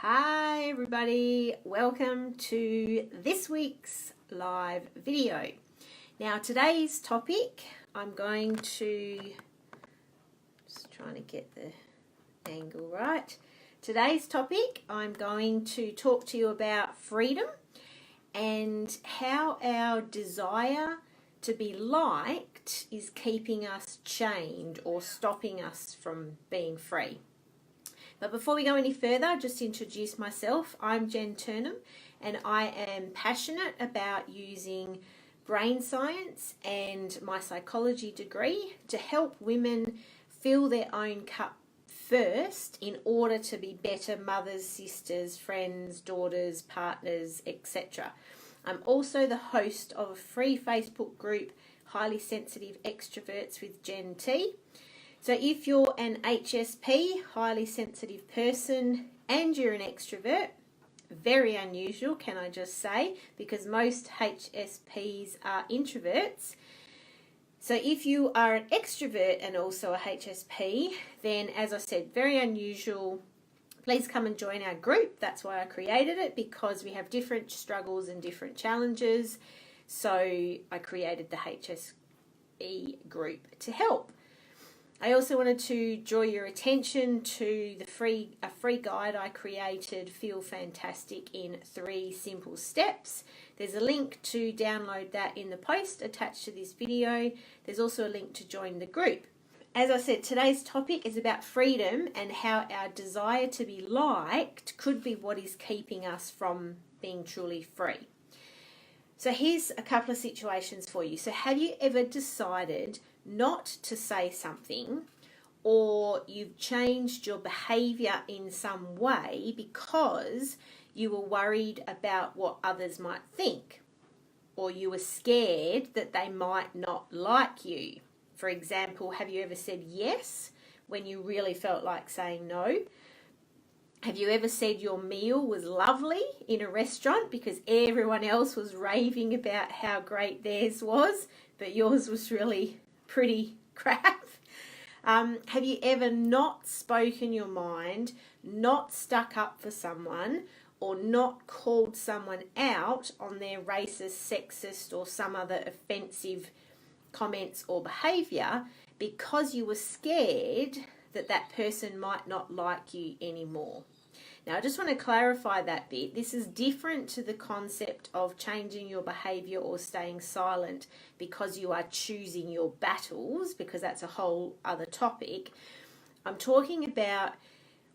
Hi everybody, welcome to this week's live video. Now today's topic, I'm going to, just trying to get the angle right. Today's topic, I'm going to talk to you about freedom and how our desire to be liked is keeping us chained or stopping us from being free. But before we go any further, I'll just introduce myself. I'm Jen Turnham and I am passionate about using brain science and my psychology degree to help women fill their own cup first in order to be better mothers, sisters, friends, daughters, partners, etc. I'm also the host of a free Facebook group, Highly Sensitive Extroverts with Jen T. So if you're an HSP, highly sensitive person, and you're an extrovert, very unusual, can I just say, because most HSPs are introverts. So if you are an extrovert and also a HSP, then as I said, very unusual. Please come and join our group. That's why I created it, because we have different struggles and different challenges. So I created the HSP group to help. I also wanted to draw your attention to a free guide I created, Feel Fantastic in 3 Simple Steps. There's a link to download that in the post attached to this video. There's also a link to join the group. As I said, today's topic is about freedom and how our desire to be liked could be what is keeping us from being truly free. So here's a couple of situations for you. So have you ever decided not to say something, or you've changed your behavior in some way because you were worried about what others might think, or you were scared that they might not like you? For example, have you ever said yes when you really felt like saying no? Have you ever said your meal was lovely in a restaurant because everyone else was raving about how great theirs was, but yours was really pretty crap? Have you ever not spoken your mind, not stuck up for someone, or not called someone out on their racist, sexist, or some other offensive comments or behaviour because you were scared that that person might not like you anymore? Now, I just want to clarify that bit. This is different to the concept of changing your behaviour or staying silent because you are choosing your battles, because that's a whole other topic. I'm talking about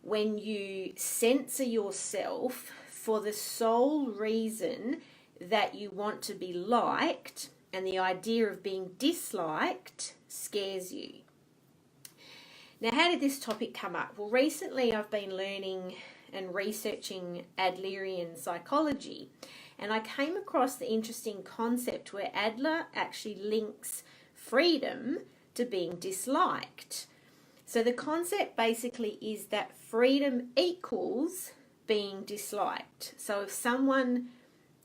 when you censor yourself for the sole reason that you want to be liked, and the idea of being disliked scares you. Now, how did this topic come up? Well, recently I've been learning and researching Adlerian Psychology, and I came across the interesting concept where Adler actually links freedom to being disliked. So the concept basically is that freedom equals being disliked. So if someone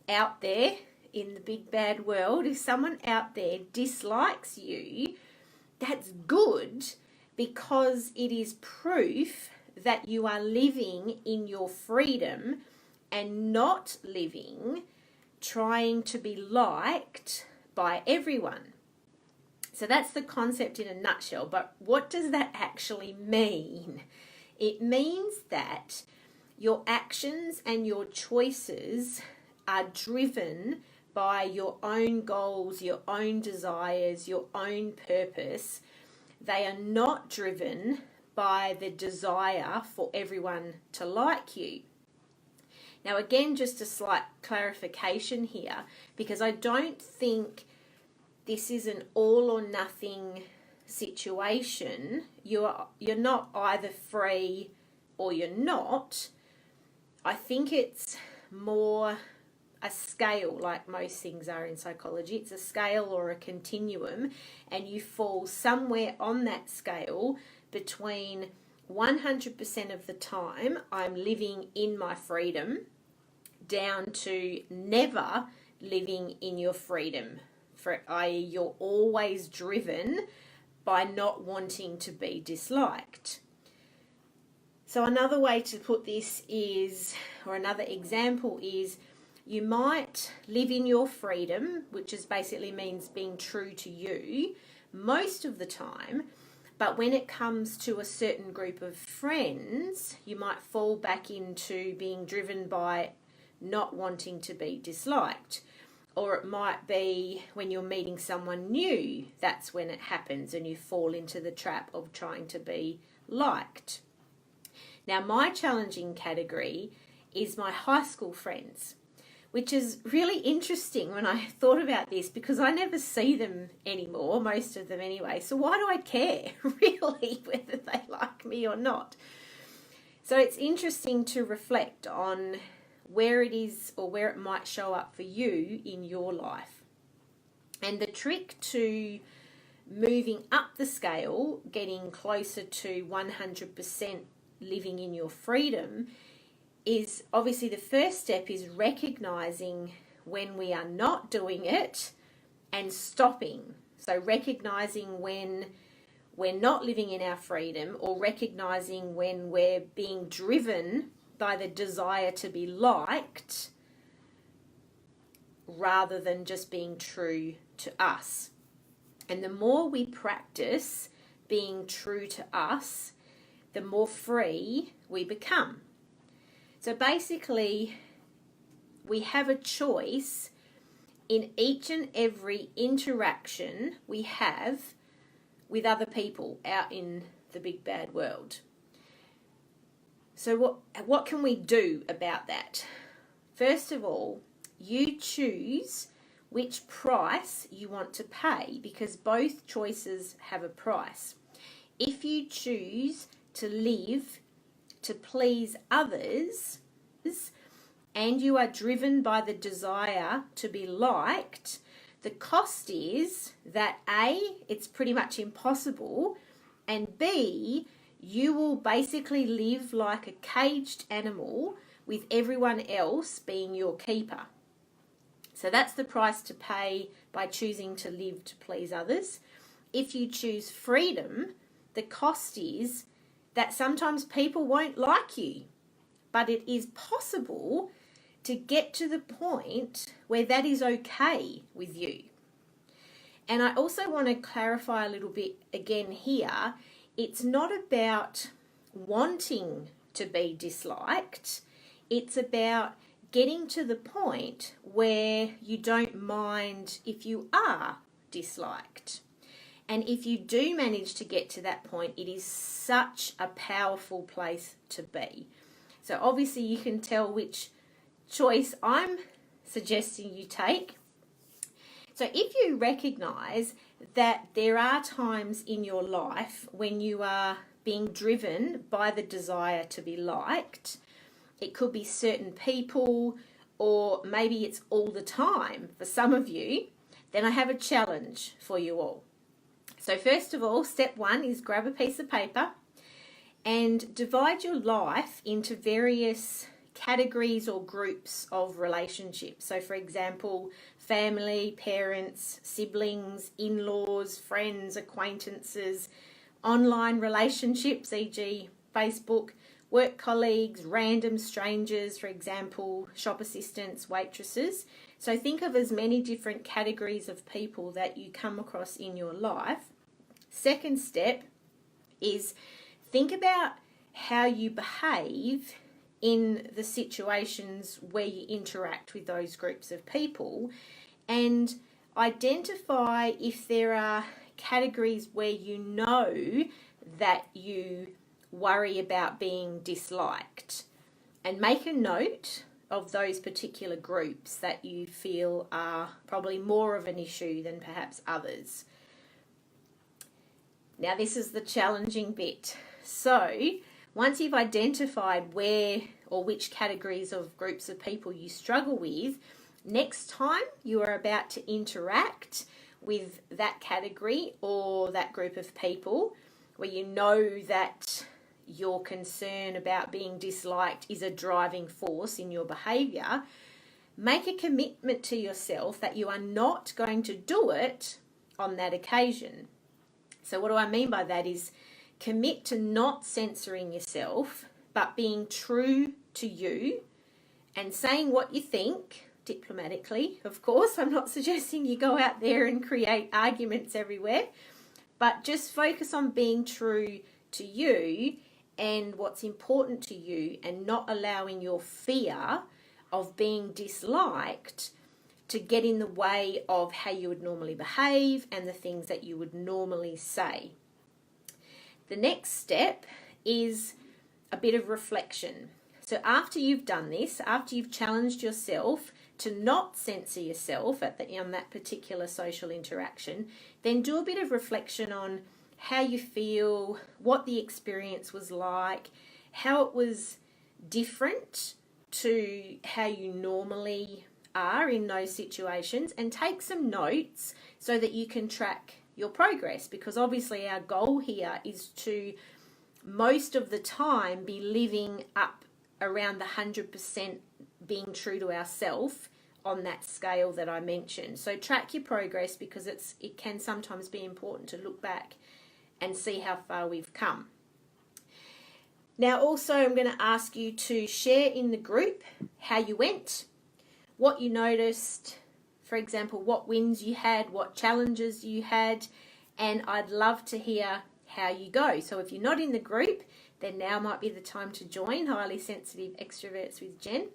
out there in the big bad world, if someone out there dislikes you, that's good, because it is proof that you are living in your freedom and not living trying to be liked by everyone. So that's the concept in a nutshell. But what does that actually mean? It means that your actions and your choices are driven by your own goals, your own desires, your own purpose. They are not driven by the desire for everyone to like you. Now, again, just a slight clarification here, because I don't think this is an all or nothing situation. You're not either free or you're not. I think it's more a scale, like most things are in psychology. It's a scale or a continuum, and you fall somewhere on that scale between 100% of the time I'm living in my freedom down to never living in your freedom, i.e. you're always driven by not wanting to be disliked. So another way to put this is, or another example is, you might live in your freedom, which is basically means being true to you most of the time, but when it comes to a certain group of friends, you might fall back into being driven by not wanting to be disliked. Or it might be when you're meeting someone new, that's when it happens and you fall into the trap of trying to be liked. Now, my challenging category is my high school friends, which is really interesting when I thought about this because I never see them anymore, most of them anyway. So why do I care, really, whether they like me or not? So it's interesting to reflect on where it is or where it might show up for you in your life. And the trick to moving up the scale, getting closer to 100% living in your freedom, is obviously the first step is recognizing when we are not doing it and stopping. So recognizing when we're not living in our freedom, or recognizing when we're being driven by the desire to be liked rather than just being true to us. And the more we practice being true to us, the more free we become. So basically, we have a choice in each and every interaction we have with other people out in the big bad world. So what can we do about that? First of all, you choose which price you want to pay, because both choices have a price. If you choose to live to please others and you are driven by the desire to be liked, the cost is that A, it's pretty much impossible, and B, you will basically live like a caged animal with everyone else being your keeper. So that's the price to pay by choosing to live to please others. If you choose freedom, the cost is that sometimes people won't like you, but it is possible to get to the point where that is okay with you. And I also want to clarify a little bit again here. It's not about wanting to be disliked. It's about getting to the point where you don't mind if you are disliked. And if you do manage to get to that point, it is such a powerful place to be. So obviously you can tell which choice I'm suggesting you take. So if you recognize that there are times in your life when you are being driven by the desire to be liked, it could be certain people, or maybe it's all the time for some of you, then I have a challenge for you all. So first of all, step one is grab a piece of paper and divide your life into various categories or groups of relationships. So for example, family, parents, siblings, in-laws, friends, acquaintances, online relationships, e.g. Facebook, work colleagues, random strangers, for example, shop assistants, waitresses. So think of as many different categories of people that you come across in your life. Second step is think about how you behave in the situations where you interact with those groups of people, and identify if there are categories where you know that you worry about being disliked, and make a note of those particular groups that you feel are probably more of an issue than perhaps others. Now this is the challenging bit. So once you've identified where or which categories of groups of people you struggle with, next time you are about to interact with that category or that group of people where you know that your concern about being disliked is a driving force in your behaviour, make a commitment to yourself that you are not going to do it on that occasion. So what do I mean by that is commit to not censoring yourself but being true to you and saying what you think diplomatically, of course. I'm not suggesting you go out there and create arguments everywhere, but just focus on being true to you and what's important to you, and not allowing your fear of being disliked to get in the way of how you would normally behave and the things that you would normally say. The next step is a bit of reflection. So after you've done this, after you've challenged yourself to not censor yourself on that particular social interaction, then do a bit of reflection on how you feel, what the experience was like, how it was different to how you normally are in those situations, and take some notes so that you can track your progress, because obviously our goal here is to most of the time be living up around the 100% being true to ourselves on that scale that I mentioned. So track your progress, because it can sometimes be important to look back and see how far we've come. Now also I'm going to ask you to share in the group how you went, what you noticed, for example, what wins you had, what challenges you had, and I'd love to hear how you go. So if you're not in the group, then now might be the time to join Highly Sensitive Extroverts with Jen.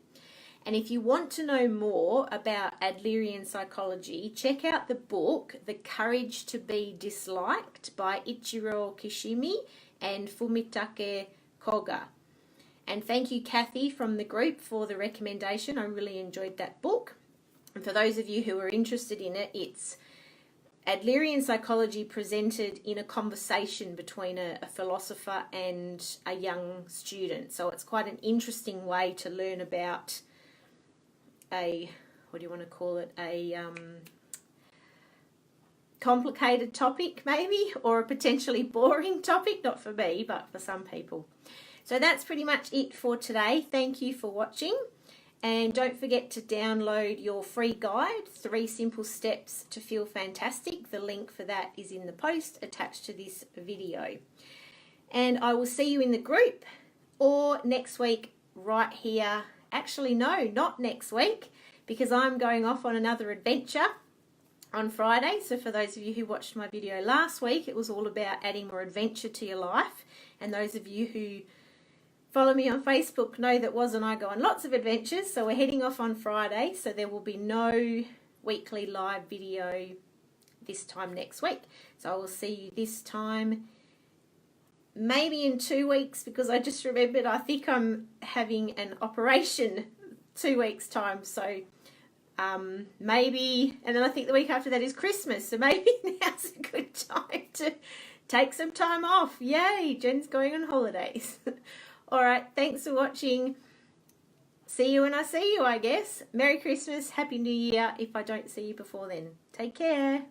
And if you want to know more about Adlerian Psychology, check out the book, The Courage to Be Disliked by Ichiro Kishimi and Fumitake Koga. And thank you, Kathy, from the group, for the recommendation. I really enjoyed that book. And for those of you who are interested in it, it's Adlerian Psychology presented in a conversation between a philosopher and a young student. So it's quite an interesting way to learn about a complicated topic maybe, or a potentially boring topic, not for me, but for some people. So that's pretty much it for today. Thank you for watching. And don't forget to download your free guide, 3 Simple Steps to Feel Fantastic. The link for that is in the post attached to this video. And I will see you in the group or next week right here. Actually, no, not next week, because I'm going off on another adventure on Friday. So for those of you who watched my video last week, it was all about adding more adventure to your life. And those of you who follow me on Facebook know that Woz and I go on lots of adventures. So we're heading off on Friday, so there will be no weekly live video this time next week. So I will see you this time maybe in 2 weeks, because I just remembered I think I'm having an operation 2 weeks time. So maybe, and then I think the week after that is Christmas. So maybe now's a good time to take some time off. Yay, Jen's going on holidays. All right, thanks for watching. See you when I see you, I guess. Merry Christmas, Happy New Year if I don't see you before then. Take care.